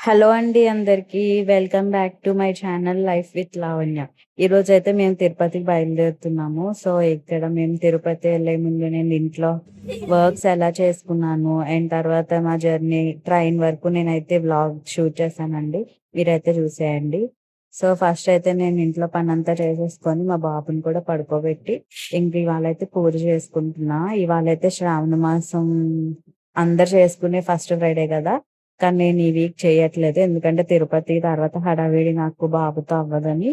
Hello అండి అందరికీ. Welcome back to my channel life with Lavanya. ఈరోజైతే మేము తిరుపతికి బయలుదేరుతున్నాము. సో, ఇక్కడ మేము తిరుపతి వెళ్ళే ముందు నేను ఇంట్లో వర్క్స్ ఎలా చేసుకున్నాను అండ్ తర్వాత మా జర్నీ ట్రైన్ వరకు నేనైతే వ్లాగ్ షూట్ చేశానండి. మీరైతే చూసేయండి. సో, ఫస్ట్ అయితే నేను ఇంట్లో పనంతా చేసేసుకొని మా బాబుని కూడా పడుకోబెట్టి ఇంక ఇవాళైతే పూజ చేసుకుంటున్నా. ఇవాళైతే శ్రావణ మాసం అందరు చేసుకునే ఫస్ట్ ఫ్రైడే కదా! కానీ నేను ఈ వీక్ చేయట్లేదు. ఎందుకంటే తిరుపతి తర్వాత హడావిడి నాకు బాబుతో అవ్వదని.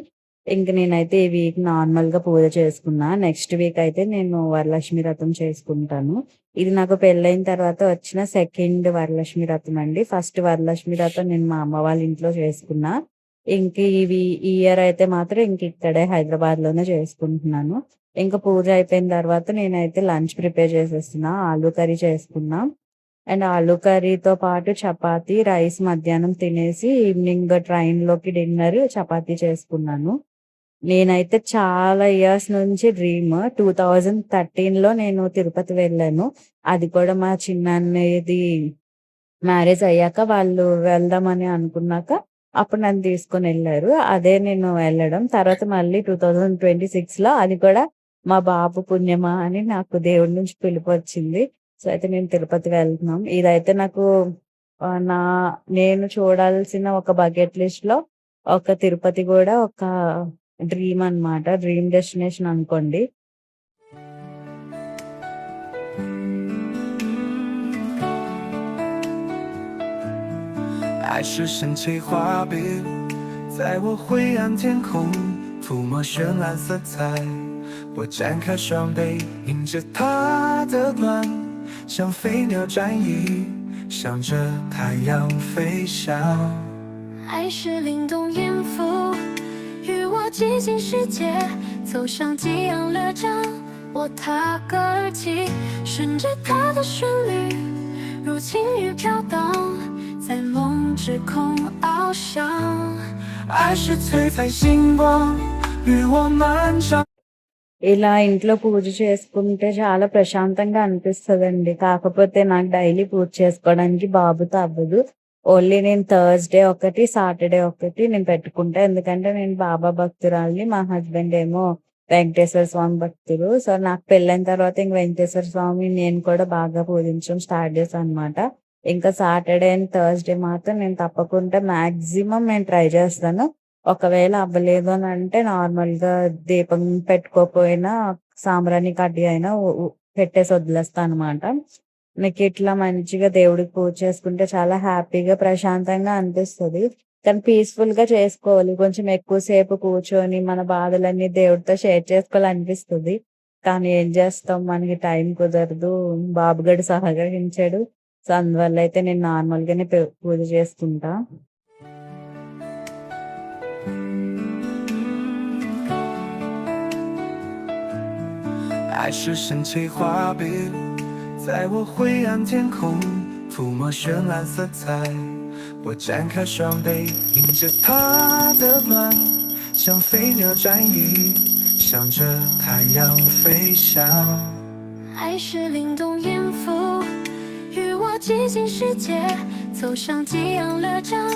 ఇంక నేనైతే ఈ వీక్ నార్మల్‌గా పూజ చేసుకున్నా. నెక్స్ట్ వీక్ అయితే నేను వరలక్ష్మి వ్రతం చేసుకుంటాను. ఇది నాకు పెళ్ళైన తర్వాత వచ్చిన సెకండ్ వరలక్ష్మి వ్రతం అండి. ఫస్ట్ వరలక్ష్మి వ్రతం నేను మా అమ్మ వాళ్ళ ఇంట్లో చేసుకున్నా. ఇంక ఈ ఇయర్ అయితే మాత్రం ఇంక ఇక్కడే హైదరాబాద్‌లోనే చేసుకుంటున్నాను. ఇంక పూజ అయిపోయిన తర్వాత నేనైతే లంచ్ ప్రిపేర్ చేసేస్తున్నా. ఆలూ కర్రీ చేసుకున్నా. అండ్ ఆలూ కర్రీతో పాటు చపాతీ, రైస్ మధ్యాహ్నం తినేసి ఈవినింగ్ ట్రైన్‌లోకి డిన్నర్ చపాతీ చేసుకున్నాను. నేనైతే చాలా ఇయర్స్ నుంచి డ్రీమ్ 2013లో నేను తిరుపతి వెళ్ళాను. అది కూడా మా చిన్నన్నయ్యది మ్యారేజ్ అయ్యాక వాళ్ళు వెళ్దామని అనుకున్నాక అప్పుడు నన్ను తీసుకొనెళ్లారు. అదే నేను వెళ్ళడం. తర్వాత మళ్ళీ 2026లో అది కూడా మా బాబు పుణ్యమా అని నాకు దేవుడి నుంచి పిలుపొచ్చింది. సో, అయితే మేము తిరుపతి వెళ్తున్నాం. ఇదైతే నాకు ఆహ్, నా నేను చూడాల్సిన ఒక బకెట్ లిస్ట్‌లో ఒక తిరుపతి గూడా ఒక డ్రీమ్ అన్నమాట. డ్రీమ్ డెస్టినేషన్ అనుకోండి. 爱是深邃画笔，在我灰暗天空涂抹绚烂色彩。我展开双臂，迎着它的暖，像飞鸟展翼，向着太阳飞翔。爱是灵动音符，与我进行世界，走向激昂乐章。我踏歌而起，顺着它的旋律，如轻雨飘荡，在梦之空翱翔。爱是璀璨星光，与我漫长。ఇలా ఇంట్లో పూజ చేసుకుంటే చాలా ప్రశాంతంగా అనిపిస్తదండి. కాకపోతే నాకు డైలీ పూజ చేసుకోవడానికి బాబుతో అవ్వదు. ఓన్లీ నేను థర్స్‌డే ఒకటి, సాటర్‌డే ఒకటి నేను పెట్టుకుంటా. ఎందుకంటే నేను బాబా భక్తురాలిని. మా హస్బెండ్ ఏమో వెంకటేశ్వర స్వామి భక్తులు. సో, నాకు పెళ్ళైన తర్వాత ఇంక వెంకటేశ్వర స్వామిని నేను కూడా బాగా పూజించడం స్టార్ట్ చేశాననమాట. ఇంకా సాటర్‌డే అండ్ థర్స్‌డే మాత్రం నేను తప్పకుండా మాక్సిమం నేను ట్రై చేస్తాను. ఒకవేళ అవ్వలేదు అనంటే నార్మల్‌గా దీపం పెట్టుకోకపోయినా సాంబ్రాణి కడ్డీ అయినా ఉ ఉ పెట్టేసి వదిలేస్తాననమాట. నాకిట్లా మంచిగా దేవుడికి పూజ చేసుకుంటే చాలా హ్యాపీగా, ప్రశాంతంగా అనిపిస్తది. కానీ పీస్‌ఫుల్‌గా చేసుకోవాలి. కొంచెం ఎక్కువ సేపు కూర్చొని మన బాధలన్నీ దేవుడితో షేర్ చేసుకోవాలనిపిస్తది. కానీ ఏం చేస్తాం మనకి టైం కుదరదు. బాబుగాడు సహకరించడు. సో, అందువల్ల అయితే నేను నార్మల్‌గానే పూజ చేసుకుంటా. 爱是深邃画笔，在我灰暗天空涂抹绚烂色彩。我展开双臂，迎着它的暖，像飞鸟展翼，向着太阳飞翔。爱是灵动音符，与我进行世界，走向激昂乐章。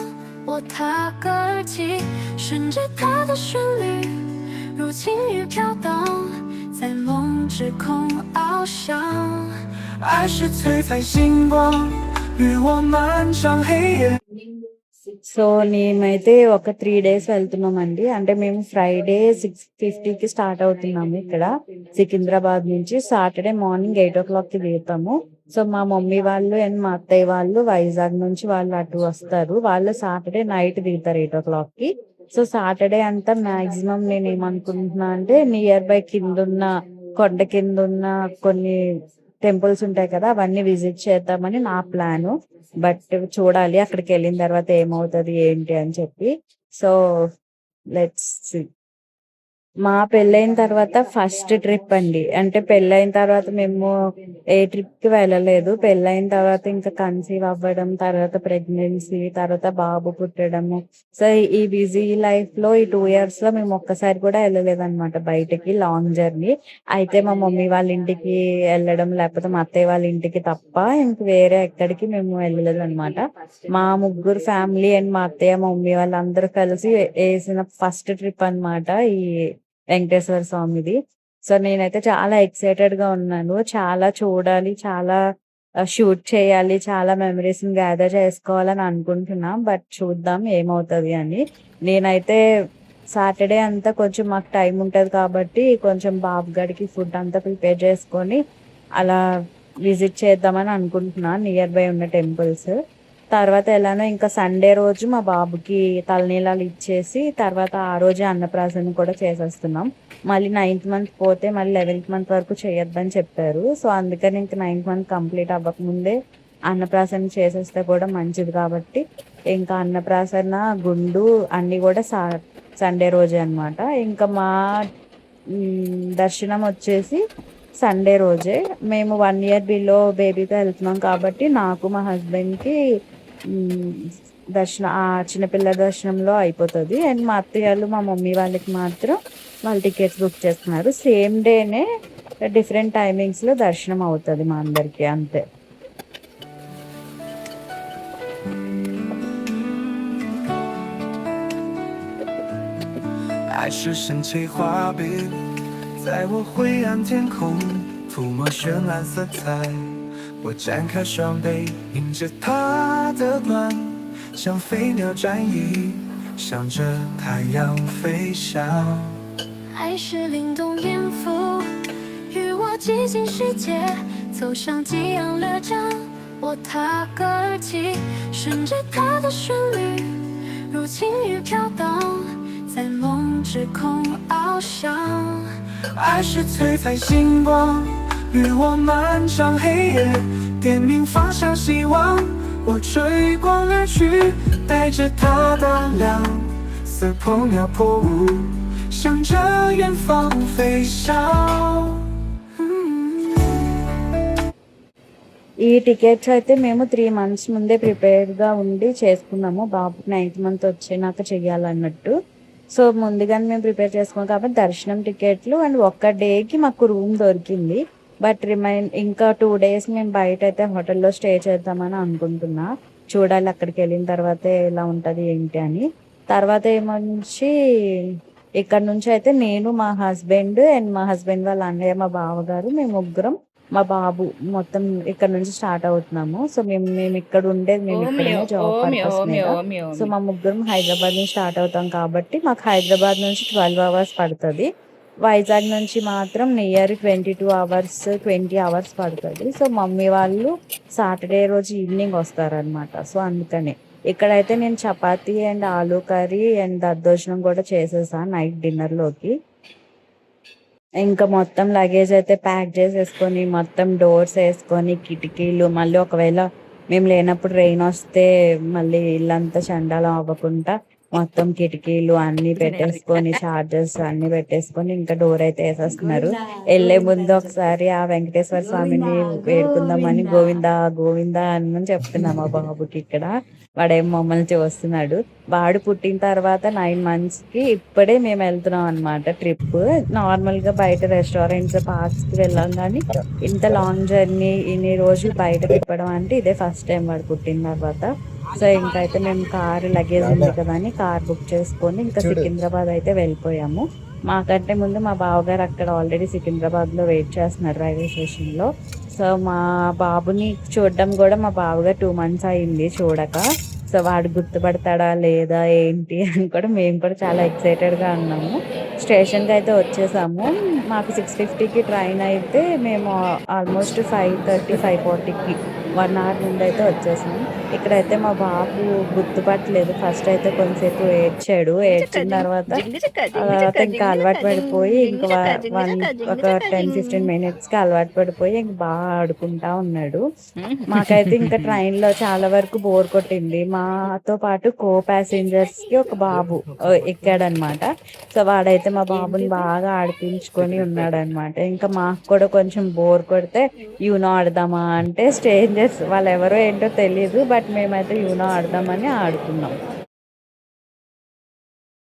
我踏歌而起，顺着它的旋律，如轻雨飘荡，在梦之空翱翔。爱是璀璨星光，与我漫长黑夜。సో, మేమైతే ఒక 3 డేస్ వెళ్తున్నామండి. అంటే మేము ఫ్రైడే 6:50కి స్టార్ట్ అవుతున్నాము ఇక్కడ సికింద్రాబాద్ నుంచి. సాటర్డే మార్నింగ్ 8:00కి దిగుతాము. సో, మా మమ్మీ వాళ్ళు అండ్ మా అత్తయ్య వాళ్ళు వైజాగ్ నుంచి వాళ్ళు అటు వస్తారు. వాళ్ళు సాటర్డే నైట్ దిగుతారు 8:00కి. సో, సాటర్డే అంతా మాక్సిమం నేనేమనుకుంటున్నా అంటే నియర్ బై కిందున్న కొండ కిందున్న కొన్ని టెంపుల్స్ ఉంటాయి కదా! అవన్నీ విజిట్ చేద్దామని నా ప్లాను. బట్ చూడాలి అక్కడికెళ్ళిన తర్వాత ఏమవుతది ఏంటి అని చెప్పి. So, let's see. మా పెళ్ళైన తర్వాత ఫస్ట్ ట్రిప్ అండి. అంటే పెళ్ళైన తర్వాత మేము ఏ ట్రిప్‌కి వెళ్ళలేదు. పెళ్ళైన తర్వాత ఇంకా కన్సీవ్ అవ్వడం, తర్వాత ప్రెగ్నెన్సీ, తర్వాత బాబు పుట్టడము. సో, ఈ బిజీ లైఫ్‌లో ఈ 2 ఇయర్స్‌లో మేము ఒక్కసారి కూడా ఎళ్ళలేదనమాట బయటకి లాంగ్ జర్నీ. అయితే మా మమ్మీ వాళ్ళ ఇంటికి ఎళ్ళడం, లేకపోతే మా అత్తయ్య వాళ్ళ ఇంటికి తప్ప ఇంక వేరే ఎక్కడికి మేము వెళ్ళలేదనమాట. మా ముగ్గురు ఫ్యామిలీ అండ్ మా అత్తయ్య, మా మమ్మీ వాళ్ళందరూ కలిసి ఏసిన ఫస్ట్ ట్రిప్ అనమాట ఈ వెంకటేశ్వర స్వామిది. సో, నేనైతే చాలా ఎక్సైటెడ్‌గా ఉన్నాను. చాలా చూడాలి, చాలా షూట్ చేయాలి, చాలా మెమోరీస్‌ని గ్యాదర్ చేసుకోవాలని అనుకుంటున్నా. బట్ చూద్దాం ఏమవుతది అని. నేనైతే సాటర్‌డే అంతా కొంచెం మాకు టైం ఉంటది కాబట్టి, కొంచెం బాబుగాడికి ఫుడ్ అంతా ప్రిపేర్ చేసుకొని, అలా విజిట్ చేద్దామని అనుకుంటున్నా నియర్ బై ఉన్న టెంపుల్స్. తర్వాత ఎలానో ఇంకా సండే రోజు మా బాబుకి తలనీలాలు ఇచ్చేసి, తర్వాత ఆ రోజే అన్నప్రాసన కూడా చేసేస్తున్నాం. మళ్ళీ 9థ్ మంత్ పోతే మళ్ళీ 11థ్ మంత్ వరకు చేయొద్దని చెప్పారు. సో, అందుకని ఇంక 9థ్ మంత్ కంప్లీట్ అవ్వకముందే అన్నప్రాసన చేసేస్తే కూడా మంచిది కాబట్టి, ఇంకా అన్నప్రాసన, గుండు అన్నీ కూడా సండే రోజే అనమాట. ఇంకా మా దర్శనం వచ్చేసి సండే రోజే. మేము 1 ఇయర్ బిలో బేబీతో వెళ్తున్నాం కాబట్టి, నాకు మా హస్బెండ్‌కి హ్మ్. చిన్నపిల్ల దర్శనంలో అయిపోతది. అండ్ మా అత్తయ్యోళ్ళు, మా మమ్మీ వాళ్ళకి మాత్రం వాళ్ళు టికెట్స్ బుక్ చేసుకున్నారు. సేమ్ డేనే డిఫరెంట్ టైమింగ్స్‌లో దర్శనం అవుతది మా అందరికి అంతే. 爱是神奇画笔，在我灰暗天空涂抹绚烂色彩。我展开双臂，迎着它的暖，像飞鸟展翼，向着太阳飞翔。爱是灵动音符，与我挤进世界，走向激昂乐章。我踏歌而起，顺着它的旋律，如轻雨飘荡，在梦之空翱翔。爱是璀璨星光，与我漫长黑夜，点明方向希望。我追光而去，带着它的亮，似破鸟破雾，向着远方飞翔。ఈ టికెట్స్ అయితే మేము 3 మంత్స్ ముందే ప్రిపేర్‌గా ఉండి చేసుకున్నాము. బాబుకి 9థ్ మంత్ వచ్చేనాక చెయ్యాలన్నట్టు. సో, ముందుగానే మేము ప్రిపేర్ చేసుకున్నాం కాబట్టి దర్శనం టికెట్లు అండ్ ఒక్క డేకి మాకు రూమ్ దొరికింది. బట్ ఇంకా 2 డేస్ మేము బయటైతే హోటల్‌లో స్టే చేద్దామని అనుకుంటున్నా. చూడాలి అక్కడికెళ్ళిన తర్వాత ఎలా ఉంటది ఏంటి అని. తర్వాత ఇక్కడ నుంచయితే నేను, మా హస్బెండ్ అండ్ మా హస్బెండ్ వాళ్ళ అన్నయ్య, మా బావగారు మేము ముగ్గురం, మా బాబు మొత్తం ఇక్కడ నుంచి స్టార్ట్ అవుతున్నాము. సో, మేము ఇక్కడ ఉండేది మేము ఇక్కడనే జాబ్ పర్పస్ మీద. సో, మా ముగ్గురం హైదరాబాద్ నుంచి స్టార్ట్ అవుతాం కాబట్టి మాకు హైదరాబాద్ నుంచి 12 అవర్స్ పడతది. వైజాగ్ నుంచి మాత్రం నియర్ 22 అవర్స్, 20 అవర్స్ పడతది. సో, మమ్మీ వాళ్ళు సాటర్‌డే రోజు ఈవినింగ్ వస్తారనమాట. సో, అందుకనే. ఇక్కడైతే నేను chapati and aloo curry and దద్దోజనం కూడా చేసేసా నైట్ డిన్నర్‌లోకి. ఇంకా మొత్తం లగేజ్ అయితే ప్యాక్ చేసేసుకొని, మొత్తం డోర్స్ ఏసుకొని, కిటికీలు మళ్ళీ ఒకవేళ మేము లేనప్పుడు రెయిన్ వస్తే మళ్ళీ ఇల్లంతా చెండాలం అవ్వకుండా మొత్తం కిటికీలు అన్నీ పెట్టేసుకొని, చార్జర్స్ అన్నీ పెట్టేసుకొని ఇంకా డోర్ అయితే ఏసేస్తున్నారు. ఎళ్ళే ముందు ఒకసారి ఆ వెంకటేశ్వర స్వామిని వేడుకుందామని గోవిందా గోవిందా అని చెప్తున్నా మా బాబుకి ఇక్కడ. వాడేమో మమ్మల్ని చూస్తున్నాడు. వాడు పుట్టిన తర్వాత 9 మంత్స్‌కి ఇప్పుడే మేము వెళ్తున్నాం అనమాట ట్రిప్. నార్మల్‌గా బయట రెస్టారెంట్స్, పార్క్స్‌కి వెళ్ళాం గానీ, ఇంత లాంగ్ జర్నీ ఇన్ని రోజులు బయట తిప్పడం అంటే ఇదే ఫస్ట్ టైం వాడు పుట్టిన తర్వాత. సో, ఇంకైతే మేము కారు లగేజ్ ఉంది కదా అని కార్ బుక్ చేసుకొని ఇంకా సికింద్రాబాద్ అయితే వెళ్ళిపోయాము. మాకంటే ముందు మా బావగారు అక్కడ ఆల్రెడీ సికింద్రాబాద్‌లో వెయిట్ చేస్తున్నారు రైల్వే స్టేషన్‌లో. సో, మా బాబుని చూడడం కూడా మా బావగారు 2 మంత్స్ అయింది చూడక. సో, వాడు గుర్తుపడతాడా లేదా ఏంటి అని కూడా మేము కూడా చాలా ఎక్సైటెడ్‌గా ఉన్నాము. స్టేషన్‌కి అయితే వచ్చేసాము. మాకు 6:50కి ట్రైన్ అయితే మేము ఆల్మోస్ట్ 5:30, 5:40కి 1 అవర్ ముందు అయితే వచ్చేసాం. ఇక్కడైతే మా బాబు గుర్తుపట్టలేదు. ఫస్ట్ అయితే కొంతసేపు ఏడ్చాడు. ఏడ్చిన తర్వాత ఇంకా అలవాటు పడిపోయి ఇంక ఒక 10-15 మినిట్స్‌కి అలవాటు పడిపోయి ఇంక బాగా ఆడుకుంటా ఉన్నాడు. మాకైతే ఇంకా ట్రైన్‌లో చాలా వరకు బోర్ కొట్టింది. మాతో పాటు ప్యాసింజర్స్‌కి ఒక బాబు ఎక్కాడనమాట. సో, వాడైతే మా బాబుని బాగా ఆడిపించుకొని ఉన్నాడనమాట. ఇంకా మాకు కూడా కొంచెం బోర్ కొడితే యూనో ఆడదామా అంటే స్ట్రేంజర్స్ వాళ్ళెవరో ఏంటో తెలీదు. బట్ మేమైతే యూనో ఆడదామని ఆడుకున్నాం.